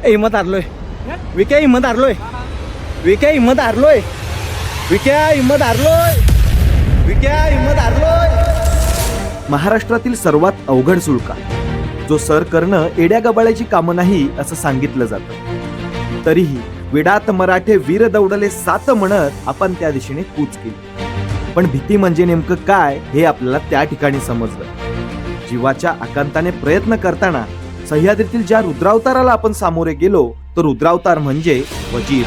हिम्मत हारलोय विक्या, हिम्मत हारलोय विक्या, हिम्मत हारलोय विक्या, हिम्मत हारलोय विक्या, हिम्मत हारलोय. महाराष्ट्रातील सर्वात अवघड सुळका जो सर करणं एड्या गबाळ्याची कामं नाही असं सांगितलं जातं. तरीही विडात मराठे वीर दौडले सात म्हणत आपण त्या दिशेने कूच केली. पण भीती म्हणजे नेमकं काय हे आपल्याला त्या ठिकाणी समजलं. जीवाच्या आकांताने प्रयत्न करताना सह्याद्रीतील ज्या रुद्रावताराला आपण सामोरे गेलो तो रुद्रावतार म्हणजे वजीर.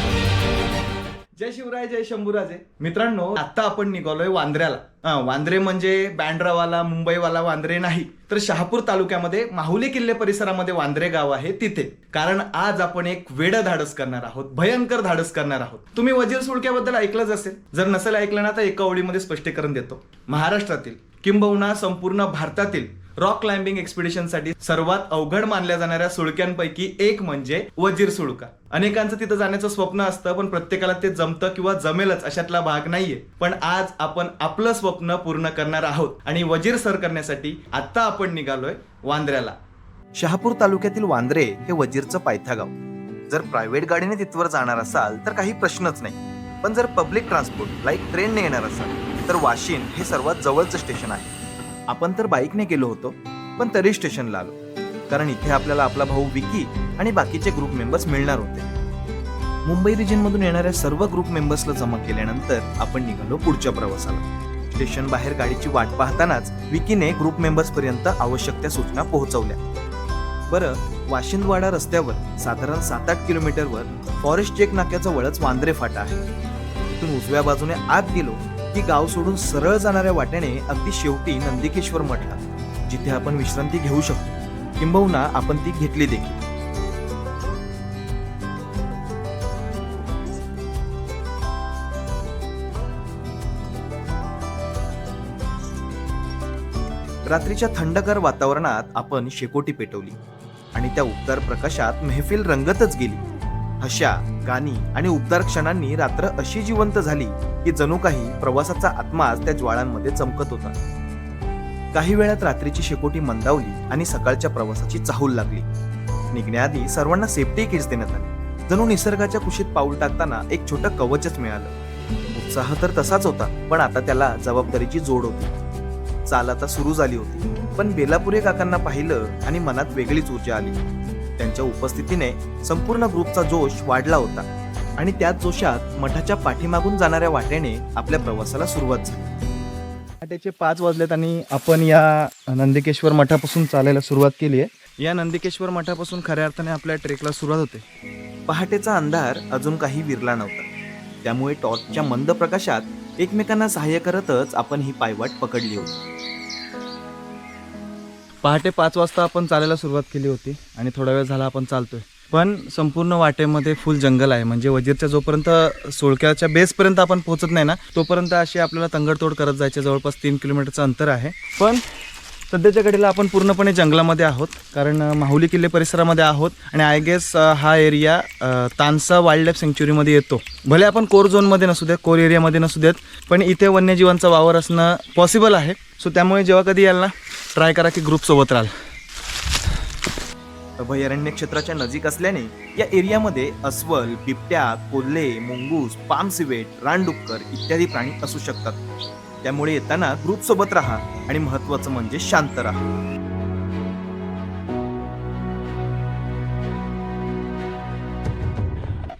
जय शिवराय, जय शंभूराजे. मित्रांनो, आता आपण निघालोय वांद्र्याला. वांद्रे म्हणजे बँड्रावाला मुंबईवाला वांद्रे नाही, तर शहापूर तालुक्यामध्ये माहुली किल्ले परिसरामध्ये वांद्रे गाव आहे तिथे. कारण आज आपण एक वेड धाडस करणार आहोत, भयंकर धाडस करणार आहोत. तुम्ही वजीर सुळक्याबद्दल ऐकलंच असेल, जर नसेल ऐकलं ना तर एका ओळीमध्ये स्पष्टीकरण देतो. महाराष्ट्रातील किंबहुना संपूर्ण भारतातील रॉक क्लाइम्बिंग एक्सपिडिशनसाठी सर्वात अवघड मानल्या जाणाऱ्या सुळक्यांपैकी एक म्हणजे वजीर सुळका. अनेकांचं तिथं जाण्याचं स्वप्न असतं, पण प्रत्येकाला ते जमतं किंवा जमेलच अशातला भाग नाहीये. पण आज आपण आपलं स्वप्न पूर्ण करणार आहोत आणि वजीर सर करण्यासाठी आता आपण निघालोय वांद्र्याला. शहापूर तालुक्यातील वांद्रे हे वजीरचं पायथ्यागाव. जर प्रायव्हेट गाडीने तिथवर जाणार असाल तर काही प्रश्नच नाही, पण जर पब्लिक ट्रान्सपोर्ट लाईक ट्रेनने येणार असाल तर वाशिन हे सर्वात जवळचं स्टेशन आहे. आपण तर बाईकने गेलो होतो, पण तरी स्टेशनला आलो, कारण इथे आपल्याला आपला भाऊ विकी आणि बाकीचे ग्रुप मेंबर्स मिळणार होते. मुंबई रिजनमधून येणाऱ्या सर्व ग्रुप मेंबर्सला जमा केल्यानंतर आपण निघालो पुढच्या प्रवासाला. स्टेशन बाहेर गाडीची वाट पाहतानाच विकीने ग्रुप मेंबर्स पर्यंत आवश्यक त्या सूचना पोहोचवल्या. बरं, वाशिंदवाडा रस्त्यावर साधारण 7-8 किलोमीटरवर फॉरेस्ट चेक नाक्याजवळच वांद्रे फाटा आहे. तिथून उजव्या बाजूने आत गेलो की गाव सोडून सरळ जाणाऱ्या वाट्याने अगदी शेवटी नंदिकेश्वर मठ लागतो, जिथे आपण विश्रांती घेऊ शकतो, किंबहुना आपण ती घेतली देखील. रात्रीच्या थंडगार वातावरणात आपण शेकोटी पेटवली आणि त्या उबदार प्रकाशात मेहफिल रंगतच गेली. हशा, गाणी आणि उबदार क्षणांनी रात्र अशी जिवंत झाली की जणू काही प्रवासाचा आत्माच त्या ज्वाळांमध्ये चमकत होता. काही वेळात रात्रीची शेकोटी मंदावली आणि सकाळच्या प्रवासाची चाहूल लागली. निघण्याआधी सर्वांना सेफ्टी किट्स देण्यात आले. जणू निसर्गाच्या कुशीत पाऊल टाकताना एक छोटं कवचच मिळालं. उत्साह तर तसाच होता, पण आता त्याला जबाबदारीची जोड होती. चाल आता सुरू झाली होती, पण बेलापुरे काकांना पाहिलं आणि मनात वेगळीच ऊर्जा आली. त्यांच्या उपस्थितीने संपूर्ण ग्रुपचा जोश वाढला होता आणि त्याच जोशात मठाच्या पाठीमागून जाणाऱ्या वाटेने आपल्या प्रवासाला सुरुवात झाली. पहाटेचे 5 वाजलेत आणि आपण या नंदिकेश्वर मठापासून चालायला सुरुवात केली आहे. या नंदिकेश्वर मठापासून खऱ्या अर्थाने आपल्या ट्रेकला सुरुवात होते. पहाटेचा अंधार अजून काही विरला नव्हता, त्यामुळे टॉर्चच्या मंद प्रकाशात एकमेकांना सहाय्य करतच आपण ही पायवाट पकडली होती. पहाटे 5 वाजता आपण चालायला सुरुवात केली होती आणि थोडा वेळ झाला आपण चालतोय. पण संपूर्ण वाटेमध्ये फुल जंगल आहे. म्हणजे वजीरच्या जोपर्यंत सुळक्याच्या बेसपर्यंत आपण पोहोचत नाही ना, तोपर्यंत अशी आपल्याला तंगडतोड करत जायचे. जवळपास 3 किलोमीटरचं अंतर आहे. पण सध्याच्या घडीला आपण पूर्णपणे जंगलामध्ये आहोत, कारण माहुली किल्ले परिसरामध्ये आहोत आणि आय गेस हा एरिया तानसा वाईल्ड लाईफ सँक्च्युरीमध्ये येतो. भले आपण कोर झोनमध्ये नसू देत, कोर एरियामध्ये नसू देत, पण इथे वन्यजीवांचा वावर असणं पॉसिबल आहे. सो त्यामुळे जेव्हा कधी याल ना, ट्राय करा की ग्रुपसोबत राहाल. अभयारण्य क्षेत्राच्या नजीक असल्याने या एरियामध्ये अस्वल, बिबट्या, कोल्हे, मुंगूस, पाम सिवेट, रानडुक्कर इत्यादी प्राणी असू शकतात. त्यामुळे येताना ग्रुप सोबत राहा आणि महत्त्वाचं म्हणजे शांत राहा.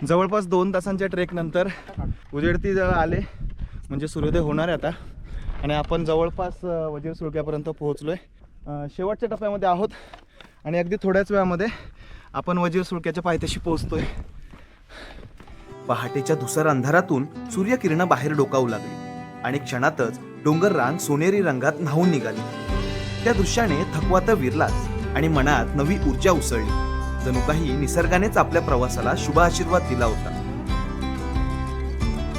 जवळपास 2 तासांच्या ट्रेक नंतर उजेडती जवळ आले, म्हणजे सूर्योदय होणार आहे आता आणि आपण जवळपास वजीर सुळक्यापर्यंत पोहोचलोय. शेवटच्या टप्प्यामध्ये आहोत आणि अगदी थोड्याच वेळामध्ये आपण वजीर सुळक्याच्या पायथ्याशी पोहोचतोय. पहाटेच्या धुसर अंधारातून सूर्यकिरणं बाहेर डोकावू लागली आणि क्षणातच डोंगर रांग सोनेरी रंगात न्हावून निघाली. त्या दृश्याने थकवा तर विरलाच आणि मनात नवी ऊर्जा उसळली. जणू काही निसर्गानेच आपल्या प्रवासाला शुभ आशीर्वाद दिला होता.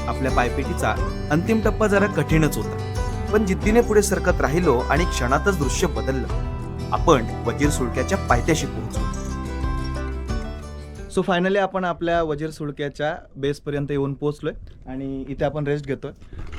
आपल्या पायपेटीचा अंतिम टप्पा जरा कठीणच होता, पण जिद्दीने पुढे सरकत राहिलो आणि क्षणातच दृश्य बदललं. आपण वजीर सुळक्याच्या पायथ्याशी पोहोचलो. सो फायनली आपण आपल्या वजीर सुळक्याच्या बेसपर्यंत येऊन पोहोचलोय आणि इथे आपण रेस्ट घेतोय.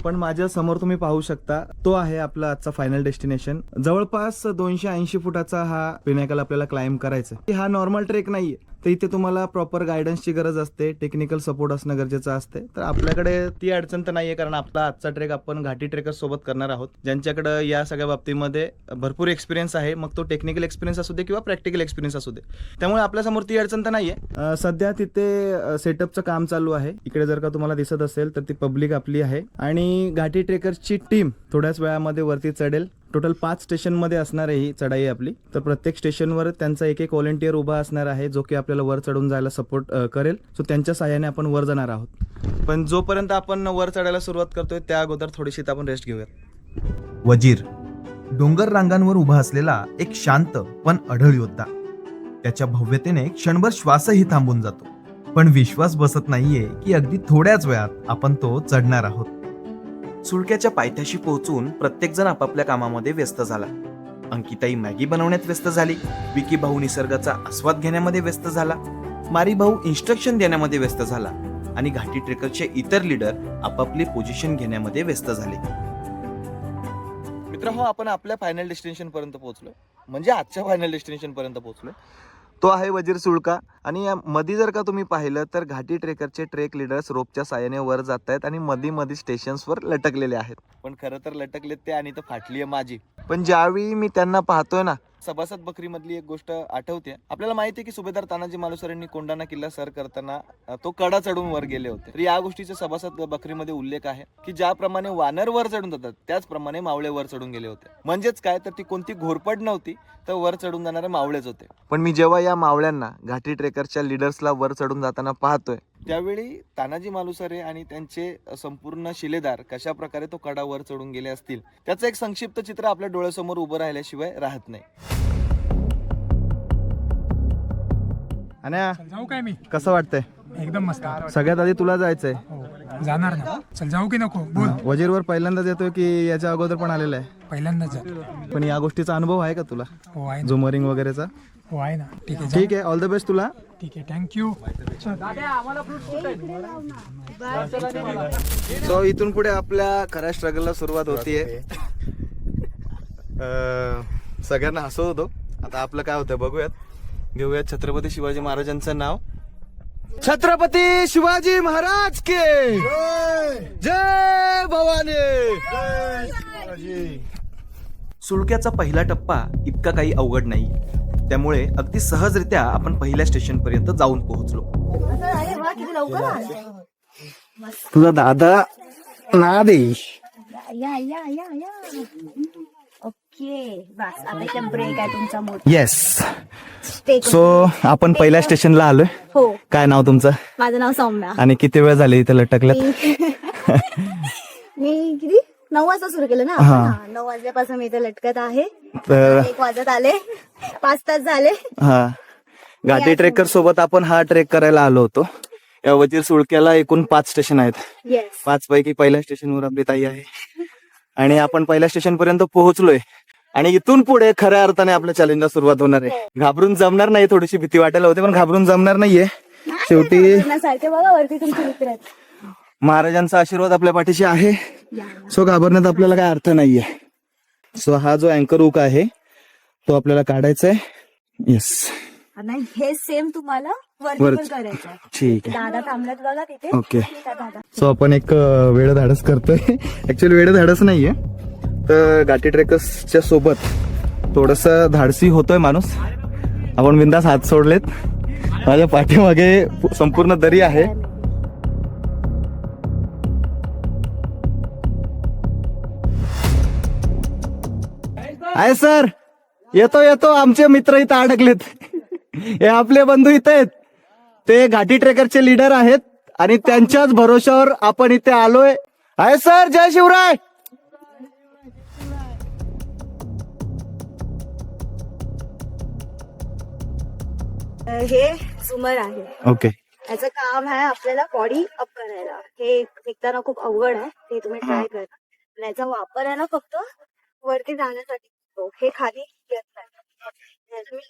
पण माझ्या समोर तुम्ही पाहू शकता, तो आहे आपला आजचा फायनल डेस्टिनेशन. जवळपास 280 फुटाचा हा पिनाकल आपल्याला क्लाइंब करायचा. हा नॉर्मल ट्रेक नाहीये, तर इथे तुम्हाला प्रॉपर गायडन्सची गरज असते, टेक्निकल सपोर्ट असणं गरजेचं असते. तर आपल्याकडे ती अडचण तर नाही आहे, कारण आपला आजचा ट्रेक आपण घाटी ट्रेकर्स सोबत करणार आहोत, ज्यांच्याकडे या सगळ्या बाबतीमध्ये भरपूर एक्सपिरियन्स आहे. मग तो टेक्निकल एक्सपिरियन्स असू दे किंवा प्रॅक्टिकल एक्सपिरियन्स असू दे, त्यामुळे आपल्यासमोर ती अडचण तर नाही आहे. सध्या तिथे सेटअपचं काम चालू आहे. इकडे जर का तुम्हाला दिसत असेल तर ती पब्लिक आपली आहे आणि घाटी ट्रेकर्सची टीम थोड्याच वेळामध्ये वरती चढेल. टोटल 5 स्टेशनमध्ये असणार आहे ही चढाई आपली. तर प्रत्येक स्टेशनवर त्यांचा एक व्हॉलंटियर उभा असणार आहे, जो की आपल्याला वर चढून जायला सपोर्ट करेल. सो त्यांच्या सहाय्याने आपण वर जाणार आहोत. पण जोपर्यंत आपण वर चढायला सुरुवात करतोय त्या अगोदर थोडीशी आपण रेस्ट घेऊयात. वजीर डोंगर रांगांवर उभा असलेला एक शांत पण अढळ योद्धा. त्याच्या भव्यतेने क्षणभर श्वासही थांबून जातो. पण विश्वास बसत नाहीये की अगदी थोड्याच वेळात आपण तो चढणार आहोत. सुळक्याच्या पायथ्याशी पोहोचून प्रत्येक जण आपापल्या कामामध्ये व्यस्त झाला. अंकिताई मॅगी बनवण्यात व्यस्त झाली, विकी भाऊ निसर्गाचा आस्वाद घेण्यामध्ये व्यस्त झाला, मारी भाऊ इन्स्ट्रक्शन देण्यामध्ये व्यस्त झाला आणि घाटी ट्रेकरचे इतर लीडर आपापली पोझिशन घेण्यामध्ये व्यस्त झाले. मित्र हो, आपण आपल्या फायनल डेस्टिनेशन पर्यंत पोहोचलोय, म्हणजे आजच्या फायनल डेस्टिनेशन पर्यंत पोहोचलोय. तो आहे वजीर सुळका. आणि या मध्ये जर का तुम्ही पाहिलं तर घाटी ट्रेकरचे ट्रेक लिडर्स रोपच्या साहाय्याने वर जात आहेत आणि मध्ये स्टेशन्सवर लटकलेले आहेत. पण खरं तर लटकलेत ते आणि तर फाटली आहे माझी. पण ज्यावेळी मी त्यांना पाहतोय ना, सभासद बकरी मधली एक गोष्ट आठवते. आपल्याला माहिती आहे की सुभेदार तानाजी मालुसरेंनी कोंढाणा किल्ला सर करताना तो कडा चढून वर गेले होते. तर या गोष्टीचा सभासद बकरीमध्ये उल्लेख आहे की ज्याप्रमाणे वानर वर चढून जातात त्याचप्रमाणे मावळे वर चढून गेले होते. म्हणजेच काय, तर ती कोणती घोरपड नव्हती, तर वर चढून जाणारे मावळेच होते. पण मी जेव्हा या मावळ्यांना घाटी ट्रेकरच्या लीडर्सला वर चढून जाताना पाहतोय, त्यावेळी तानाजी मालुसरे आणि त्यांचे संपूर्ण शिलेदार कशा प्रकारे तो कडा वर चढून गेले असतील, त्याचं एक संक्षिप्त चित्र आपल्या डोळ्यासमोर उभं राहिल्याशिवाय राहत नाही. आणि जाऊ काय मी कसं वाटतंय? एकदम मस्त. सगळ्यात आधी तुला जायचंय. हो, जाणार ना. चल जाऊ की नको बोल. वजीरवर पहिल्यांदाच येतोय की याच्या अगोदर पण आलेला आहे? पहिल्यांदाच जातो. पण या गोष्टीचा अनुभव आहे का तुला, हो आहे ना. झुमरिंग वगैरेचा? हो आहे ना. ठीक आहे जाऊ. ठीक आहे, ऑल द बेस्ट तुला. ठीक आहे, थँक्यू. सो इथून पुढे आपल्या खऱ्या स्ट्रगलला सुरुवात होतीये. सगळ्यांना हसवत होतो, आता आपलं काय होतं बघूयात. घेऊयात छत्रपती शिवाजी महाराजांचं नाव. छत्रपती शिवाजी महाराज के जय भवानी. सुळक्याचा पहिला टप्पा इतका काही अवघड नाही, त्यामुळे अगदी सहजरित्या आपण पहिल्या स्टेशन पर्यंत जाऊन पोहोचलो. तुझा दादा ना दे. या या या या. ओके बस, आता इथे ब्रेक आहे तुमचा मोठा. येस. Take सो आपण पहिल्या स्टेशनला आलोय. हो, काय नाव तुमचं? माझं नाव सौम्या. आणि किती वेळ झाली इथे लटकल्यात? मी किती 9 वाजता सुरू केलं ना हा. आपण. 9 वाजल्यापासून मी इथे लटकत आहे. तर 1 वाजत आले, 5 तास झाले. हा, घाटी ट्रेकर सोबत आपण हा ट्रेक करायला आलो होतो. या वजीर सुळक्याला एकूण 5 स्टेशन आहेत. येस. 5 पैकी पहिल्या स्टेशनवर आपली ताई आहे आणि आपण पहिल्या स्टेशन पर्यंत पोहोचलोय. आणि इथून पुढे खऱ्या अर्थाने आपल्या चॅलेंजला सुरुवात होणार आहे. घाबरून जमणार नाही, थोडीशी भीती वाटायला होते पण घाबरून जमणार नाहीये. शेवटी सारखे बघा वरती तुमचे मित्र आहेत. महाराजांचा आशीर्वाद आपल्या पाठीशी आहे. सो घाबरण्यात आपल्याला काय अर्थ नाहीये. सो हा जो अँकर हुक आहे तो आपल्याला काढायचा आहे. येस, नाही हे सेम तुम्हाला वरती पण वरच. करायचं आहे. ठीक आहे. दादा थांबल्यात बघा तिथे. ओके. त्या दादा. सो आपण एक वेळ धाडस करतोय. ऍक्च्युअली वेळ धाडस नाहीये, तर घाटी ट्रेकर्सच्या सोबत थोडस धाडसी होतोय माणूस. आपण बिंदास हात सोडलेत. माझ्या पाठीमागे संपूर्ण दरी आहे. आहे सर, येतो येतो. आमचे मित्र इथं अडकलेत. हे आपले बंधू इथे आहेत. ते घाटी ट्रेकरचे लीडर आहेत आणि त्यांच्याच भरोशावर आपण इथे आलोय. आहे सर, जय शिवराय. हे झुमर आहे. ओके. याचं काम आहे आपल्याला बॉडी अप करायला. हे शिकताना खूप अवघड आहे, ते तुम्ही ट्राय करा. आणि याचा वापर आहे ना फक्त वरती जाण्यासाठी होतो. हे खाली येत नाही. तुम्ही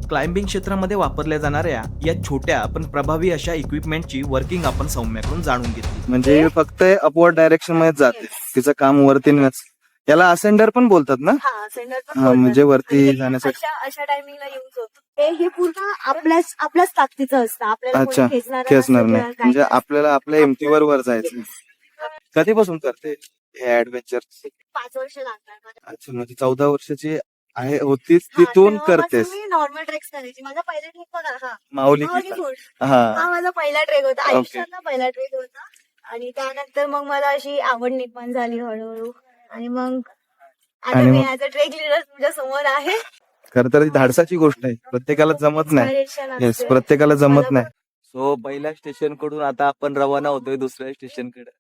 क्लाइम्बिंग क्षेत्रामध्ये वापरल्या जाणाऱ्या या छोट्या पण प्रभावी अशा इक्विपमेंटची वर्किंग आपण सौम्याकडून जाणून घेतली. म्हणजे फक्त अपवर्ड डायरेक्शन मध्ये जाते, तिचं काम वरती नेण्याचं. याला असेंडर पण बोलतात ना? हा सेंडर पण हा, बोलतात. म्हणजे वरती आणि हे जाण्यासाठी. अशा टायमिंगला युज होतो. हे पूर्ण आपल्याच ताकदीचं असतं, आपल्याला कोणी अच्छा, खेचणार खेचणार नसतं नाही किंवा काही म्हणजे नसतं. आपल्याला आपल्या हिमतीवर वर जायचं. कधीपासून करते हे ऍडव्हेंचर? 5 वर्ष लागणार मला. अच्छा, म्हणजे 14 वर्षाची आहे होतीच हा, तिथून तेव्हापासून करतेस. मी नॉर्मल ट्रेक्स करायची. माझा पहिला ट्रेक बघा, हा माऊली माऊली किल्ला. फोर्ट. हा हा माझा पहिला ट्रेक होता, ओके. आयुष्यातला पहिला ट्रेक होता. आणि त्यानंतर मग मला अशी आवड निर्माण झाली हळूहळू. आणि मग आता आणि मी मग- ऍज अ ट्रेक लिडर तुमच्या समोर आहे. खर तर ही धाडसाची गोष्ट आहे, प्रत्येकाला जमत नाही. Inspiration येस, असते. प्रत्येकाला जमत मला नाही. सो पहिल्या स्टेशन कडून आता आपण रवाना होतोय दुसऱ्या स्टेशन कडे.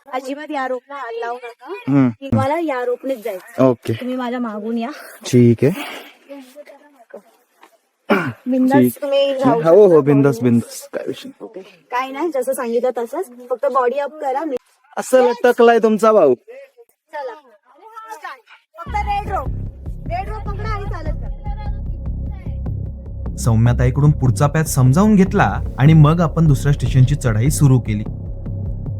अजिबात या रोपला हात लावू नका. हम्म, की मला या रोपनेच जायचं. ओके, तुम्ही माझ्या मागून या. ठीक आहे. बिंदास ठीक. तुम्ही जाऊ हो हो, शकता. बिंदास बिंदास, काय विषय नाही. ओके, काय नाही, जसं सांगितलं तसंच, फक्त बॉडी अप करा. मी असं लटकलाय तुमचा भाऊ. चला फक्त रेड रोप पकडा आणि चालत जा. सौम्याताईकडून पुढचा पॅच समजावून घेतला आणि मग आपण दुसऱ्या स्टेशनची चढाई सुरू केली.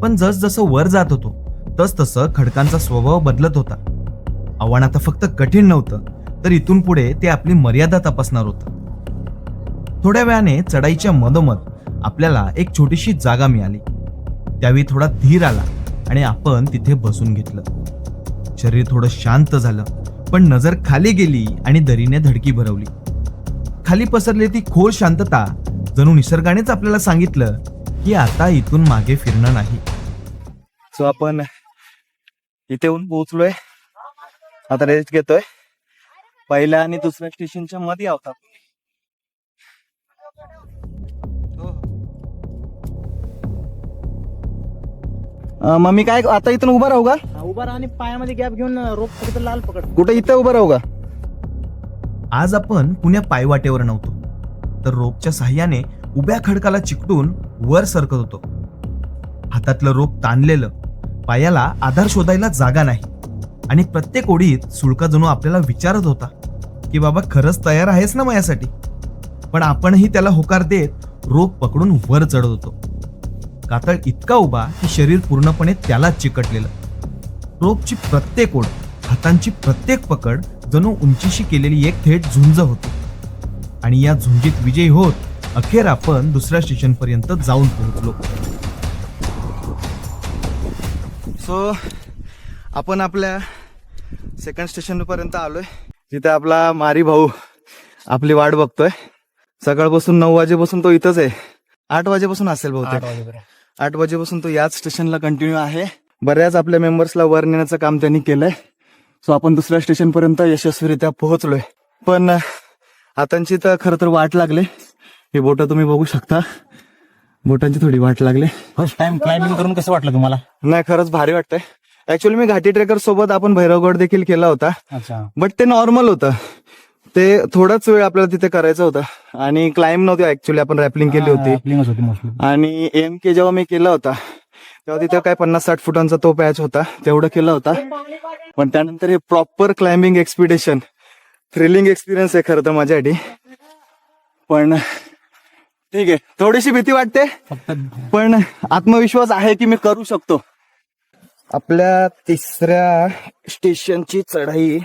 पण जसजसं वर जात होतो तस तसं खडकांचा स्वभाव बदलत होता. आव्हान आता फक्त कठीण नव्हतं, तर इथून पुढे ते आपली मर्यादा तपासणार होतं. थोड्या वेळाने चढाईच्या मधोमध आपल्याला एक छोटीशी जागा मिळाली. त्यावेळी थोडा धीर आला आणि आपण तिथे बसून घेतलं. शरीर थोडं शांत झालं, पण नजर खाली गेली आणि दरीने धडकी भरवली. खाली पसरलेली ती खोल शांतता जणू निसर्गानेच आपल्याला सांगितलं की आता इथून मागे फिरणं नाही. सो आपण इथे येऊन पोहोचलोय, आता रेस्ट घेतोय. पहिल्या आणि दुसऱ्या स्टेशनच्या मध्ये आहोत आपण. मग मी काय आता इथून उभा राहू का? उभा राहा आणि पायामध्ये गॅप घेऊन रोप फक्त लाल पकड. कुठे इथं उभं राहू का? आज आपण पुण्या पायवाटेवर नव्हतो, तर रोपच्या साह्याने उभ्या खडकाला चिकटून वर सरकत होतो. हातातलं रोप ताणलेलं, पायाला आधार शोधायला जागा नाही आणि प्रत्येक ओढीत सुळका जणू आपल्याला विचारत होता की बाबा खरंच तयार आहेस ना माझ्यासाठी. पण आपणही त्याला होकार देत रोप पकडून वर चढत होतो. कातळ इतका उभा की शरीर पूर्णपणे त्यालाच चिकटलेलं. रोपची प्रत्येक ओढ, हातांची प्रत्येक पकड जणू उंचीशी केलेली एक थेट झुंज होती. आणि या झुंजीत विजयी होत अखेर आपण दुसऱ्या स्टेशन पर्यंत जाऊन पोहोचलो. सो आपण आपल्या सेकंड स्टेशन पर्यंत आलोय, जिथे आपला मारी भाऊ आपली वाट बघतोय. सकाळपासून 9 वाजेपासून तो इथंच आहे. 8 वाजेपासून असेल बहुतेक. 8 वाजेपासून तो याच स्टेशनला कंटिन्यू आहे. बऱ्याच आपल्या मेंबर्सला वर नेण्याचं काम त्यांनी केलंय. सो आपण दुसऱ्या स्टेशन पर्यंत यशस्वीरित्या पोहोचलोय. पण हातांची तर खरं तर वाट लागले. ही बोट तुम्ही बघू शकता, बोटांची थोडी वाट लागले. फर्स्ट टाइम क्लाइम्बिंग करून कसं वाटलं तुम्हाला? नाही, खरंच भारी वाटतंय. ऍक्च्युअली मी घाटी ट्रेकर सोबत आपण भैरवगड देखील केला होता, अच्छा. बट ते नॉर्मल होतं. ते थोडाच वेळ आपल्याला तिथे करायचं होतं आणि क्लाइंब नव्हती. ऍक्च्युली आपण रॅपलिंग केली होती. Rappelling च होती मोस्टली. आणि AMK जेव्हा मी केला होता तेव्हा तिथे काय 50-60 फुटांचा तो पॅच होता, तेवढं केलं होता. पण त्यानंतर हे proper climbing expedition, thrilling experience आहे खरं तर माझ्यासाठी. पण ठीक आहे, थोडीशी भीती वाटते, फक्त पण आत्मविश्वास आहे की मी करू शकतो. आपल्या तिसऱ्या स्टेशनची चढाई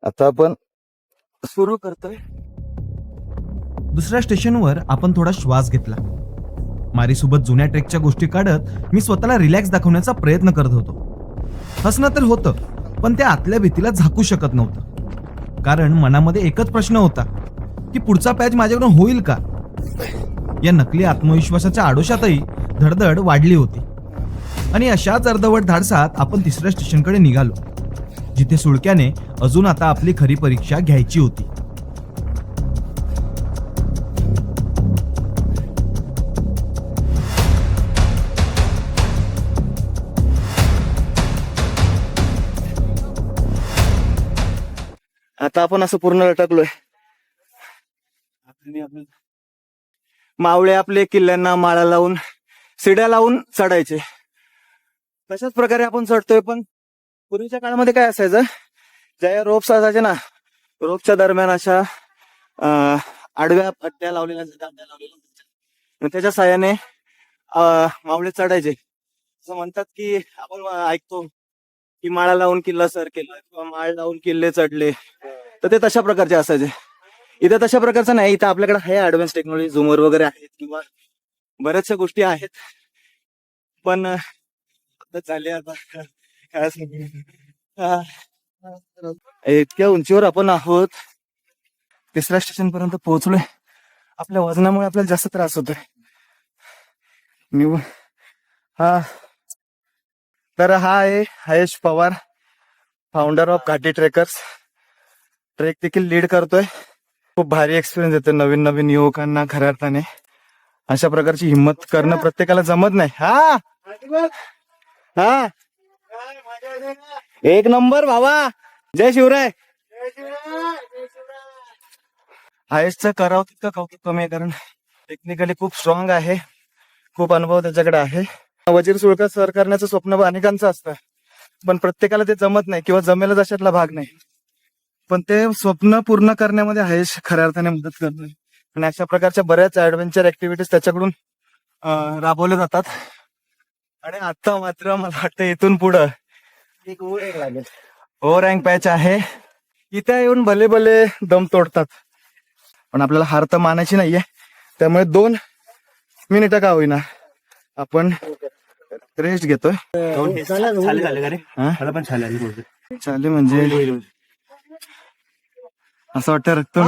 आता आपण सुरू करतोय. दुसऱ्या स्टेशनवर आपण थोडा श्वास घेतला. मारीसोबत जुन्या ट्रेकच्या गोष्टी काढत मी स्वतःला रिलॅक्स दाखवण्याचा प्रयत्न करत होतो. हसणं तर होतं, पण त्या आतल्या भीतीला झाकू शकत नव्हतं. कारण मनामध्ये एकच प्रश्न होता की पुढचा पॅच माझ्याकडून होईल का. या नकली आत्मविश्वासाच्या आडोशातही धडधड वाढली होती. आणि अशाच अर्धवट धाडसात आपण तिसऱ्या स्टेशनकडे निघालो, जिथे सुळक्याने अजून आता आपली खरी परीक्षा घ्यायची होती. आता आपण असं पूर्ण लटकलोय. मावळे आपले किल्ल्यांना माळा लावून, सिड्या लावून चढायचे. तशाच प्रकारे आपण चढतोय. पण पूर्वीच्या काळामध्ये काय असायचं, ज्या रोप्स असायचे ना, रोपच्या दरम्यान अशा आडव्या पट्ट्या लावलेल्या आणि त्याच्या साह्याने मावळे चढायचे. असं म्हणतात की आपण ऐकतो की माळा लावून किल्ला सर केला किंवा माळ लावून किल्ले चढले, तर ते तशा प्रकारचे असायचे. इथे तशा प्रकारचं नाही. इथं आपल्याकडे आहे ऍडव्हान्स टेक्नॉलॉजी, झुमर वगैरे आहेत किंवा बऱ्याचशा गोष्टी आहेत, पण आता झाले आता काय सांगू. इतक्या उंचीवर आपण आहोत, 3ऱ्या स्टेशन पर्यंत पोहोचलोय. आपल्या वजनामुळे आपल्याला जास्त त्रास होतोय. तर हा आहे Hayesh Pawar, founder of Ghati Trekkers. Trek देखील लीड करतोय. खूप भारी एक्सपिरियन्स येतो नवीन नवीन युवकांना. खऱ्या अर्थाने अशा प्रकारची हिंमत करणं प्रत्येकाला जमत नाही. हा हा एक नंबर भावा. जय शिवराय. हयेशचं करावं तितकं कौतुक कमी आहे, कारण टेक्निकली खूप स्ट्रॉंग आहे, खूप अनुभव त्याच्याकडे आहे. वजीर सुळका सर करण्याचं स्वप्न अनेकांचं असतं, पण प्रत्येकाला ते जमत नाही किंवा जमेल तशातला भाग नाही. पण ते स्वप्न पूर्ण करण्यामध्ये हयेश खऱ्या अर्थाने मदत करतोय. आणि अशा प्रकारच्या बऱ्याच ऍडव्हेंचर ऍक्टिव्हिटीज त्याच्याकडून राबवल्या जातात. आणि आता मात्र मला वाटतं इथून पुढं एक ओ रँक पॅच आहे. इथे येऊन भले भले दम तोडतात, पण आपल्याला हार तर मानायची नाहीये. त्यामुळे 2 मिनिटं का होईना आपण रेस्ट घेतोय. चाले म्हणजे असं वाटतं रक्त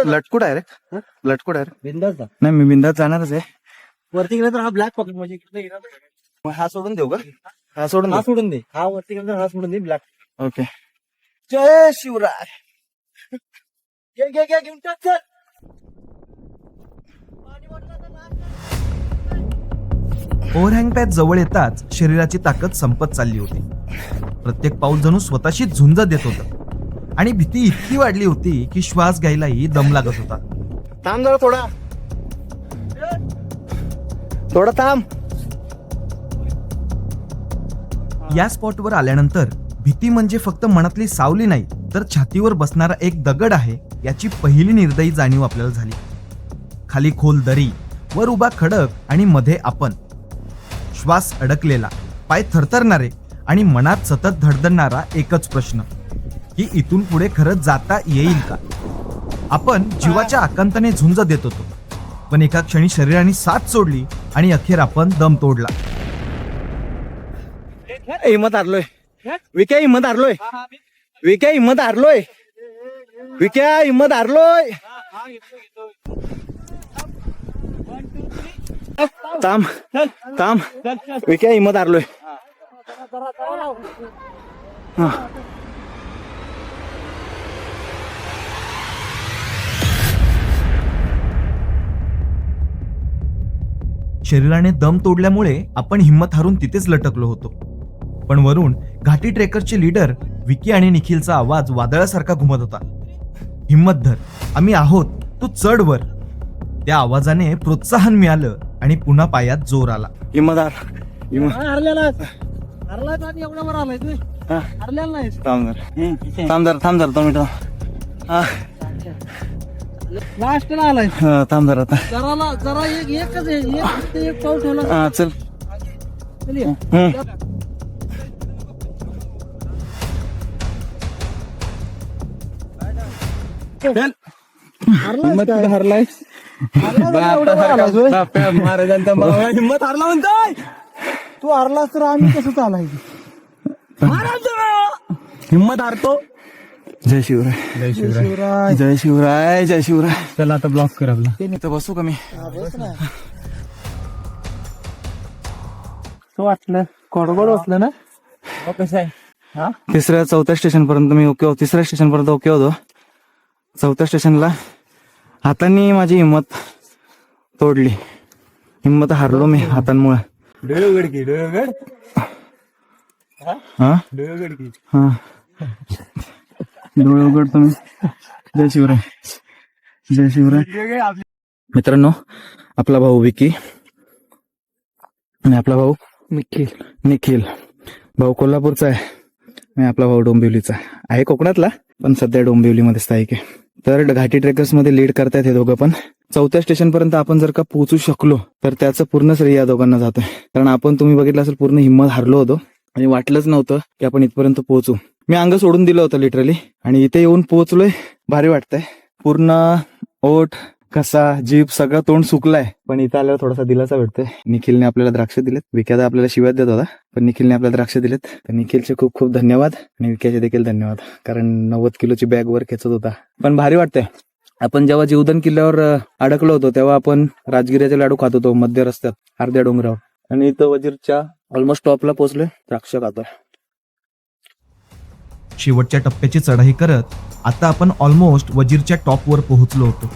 लटकू डायरेक्ट बिंदास नाही. मी बिंदात जाणारच आहे. वरती गेला तर हा ब्लॅक पॉकेट म्हणजे मग हा सोडून देऊ का? हा सोडून हा देऊ. सोडून दे. हा वरती गेला तर हा सोडून दे ब्लॅक. ओके. जय शिवराय. घेऊन टाक चल. ओव्हरहँग पॅच जवळ येताच शरीराची ताकद संपत चालली होती. प्रत्येक पाऊल जणू स्वतःशी झुंज देत होतं आणि भीती इतकी वाढली होती की श्वास घ्यायलाही दम लागत होता. थांब जरा थोडा थांब. या स्पॉटवर आल्यानंतर भीती म्हणजे फक्त मनातली सावली नाही, तर छातीवर बसणारा एक दगड आहे याची पहिली निर्दयी जाणीव आपल्याला झाली. खाली खोल दरी, वर उभा खडक आणि मध्ये आपण. श्वास अडकलेला, पाय थरथरणारे आणि मनात सतत धडधडणारा एकच प्रश्न की इथून पुढे खरंच जाता येईल का. आपण जीवाच्या आकांताने झुंज देत होतो, पण एका क्षणी शरीराने साथ सोडली आणि अखेर आपण दम तोडला. हिंमत हारलोय. विक्या हिंमत हारलोय. थांब विक्या हिंमत हारलोय. शरीराने दम तोडल्यामुळे आपण हिंमत हारून तिथेच लटकलो होतो. पण वरून घाटी ट्रेकरचे लीडर विकी आणि निखिलचा आवाज वादळासारखा घुमत होता. हिंमत धर, आम्ही आहोत, तू चढ वर. त्या आवाजाने प्रोत्साहन मिळालं आणि पुन्हा पायात जोर आला. हिंमत हार. हरलेला एवढ्या वर आलाय तू. हरलेला नाही. थांब जरा 2 मिनिटं. लास्टला आलाय. थांब जरा आता. जरा एक पाऊस होला. चल. हरलाय. हिंमत हारला म्हणताय. तू हरलास तर आम्ही कसं चालायचं. हिंमत हारतो. जय शिवराय. जय शिवराय. चला आता ब्लॉक कर आपला. इथं बसू का मी? वाटलं कोडगोड बसलं ना. कसं आहे. 3ऱ्या-4थ्या स्टेशन पर्यंत मी ओके होतो. 3ऱ्या स्टेशन पर्यंत ओके होतो. 4थ्या स्टेशनला हातांनी माझी हिंमत तोडली. हिंमत हारलो मी हातांमुळे. डोळे उघड तुम्ही. जय शिवराय. मित्रांनो, आपला भाऊ विकी आणि आपला भाऊ निखिल. भाऊ कोल्हापूरचा आहे आणि आपला भाऊ डोंबिवलीचा आहे. कोकणातला, पण सध्या डोंबिवलीमध्ये स्थायिक आहे. तर घाटी ट्रेकर्स मध्ये लीड करतायत हे दोघं पण. 4थ्या स्टेशन पर्यंत आपण जर का पोहोचू शकलो तर त्याचं पूर्ण श्रेय या दोघांना जातोय. कारण आपण तुम्ही बघितलं असेल पूर्ण हिंमत हारलो होतो आणि वाटलंच नव्हतं की आपण इथपर्यंत पोहोचू. मी अंग सोडून दिलं होतं लिटरली आणि इथे येऊन पोहोचलोय. भारी वाटतंय. पूर्ण ओठ कसा जीभ सगळं तोंड सुकलाय, पण इथं आल्यावर थोडासा दिलासा भेटतोय. निखिलने आपल्याला द्राक्ष दिलेत. विक्यादा आपल्याला शिव्यात देत होता, पण निखिलने आपल्याला द्राक्ष दिलेत. तर निखिलचे खूप खूप धन्यवाद आणि विक्याचे देखील धन्यवाद, कारण 90 किलोची बॅग वर खेचत होता. पण भारी वाटतंय. आपण जेव्हा जीवदान किल्ल्यावर अडकलो होतो तेव्हा आपण राजगिऱ्याचे लाडू खात होतो मध्य रस्त्यात अर्ध्या डोंगरावर, आणि इथं वजीरच्या ऑलमोस्ट टॉपला पोहोचलोय. द्राक्ष खातोय. शेवटच्या टप्प्याची चढाई करत आता आपण ऑलमोस्ट वजीरच्या टॉपवर पोहोचलो होतो.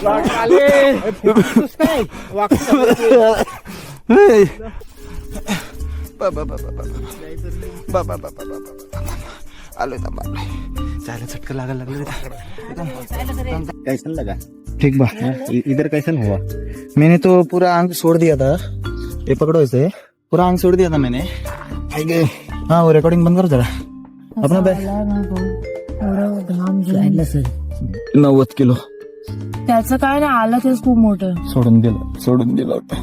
आलोय जायला चटका लागायला लागले. कैसन लगा? ठीक बा. इधर कैसन हुआ? मैंने तो पूरा आंग छोड़ दिया था. ये पकड़ो इसे. पूरा आंग छोड़ दिया था मैंने. हाँ, वो रिकॉर्डिंग बंद करो जरा. अपना बैग 90 किलो. त्याचं काय नाही आलं तेच खूप मोठं. सोडून दिलं होतं.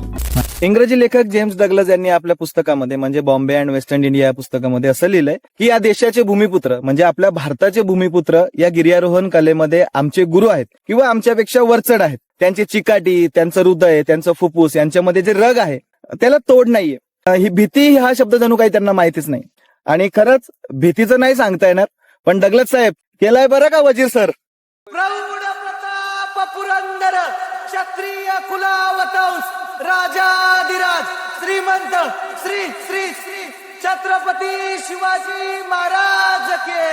इंग्रजी लेखक जेम्स डगलस यांनी आपल्या पुस्तकामध्ये म्हणजे बॉम्बे अँड वेस्टर्न इंडिया या पुस्तकामध्ये असं लिहिलंय की या देशाचे भूमिपुत्र म्हणजे आपल्या भारताचे भूमिपुत्र या गिर्यारोहण कलेमध्ये आमचे गुरु आहेत किंवा आमच्यापेक्षा वरचढ आहेत. त्यांची चिकाटी, त्यांचं हृदय, त्यांचं फुफ्फुस यांच्यामध्ये जे रग आहे त्याला तोड नाहीये. ही भीती हा शब्द जणू काही त्यांना माहितीच नाही. आणि खरंच भीतीचं नाही सांगता येणार, पण डगलस साहेब केलाय बरं का वजीर सर. प्रौढ प्रताप पुरंदर क्षत्रिय कुलावतंस राजाधिराज श्रीमंत श्री श्री श्री छत्रपती शिवाजी महाराज के,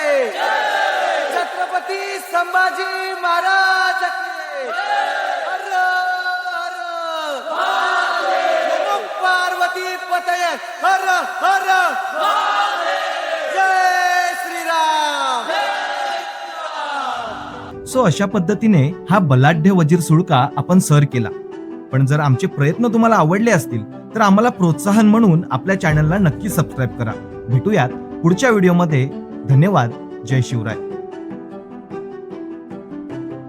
छत्रपती संभाजी महाराज के. हर हर पार्वती पतये. हर हर जय श्रीराम. सो अशा पद्धतीने हा बलाढ्य वजीर सुळका आपण सर केला. पण जर आमचे प्रयत्न तुम्हाला आवडले असतील तर आम्हाला प्रोत्साहन म्हणून आपल्या चॅनलला नक्की सबस्क्राईब करा. भेटूयात पुढच्या व्हिडिओमध्ये. धन्यवाद. जय शिवराय.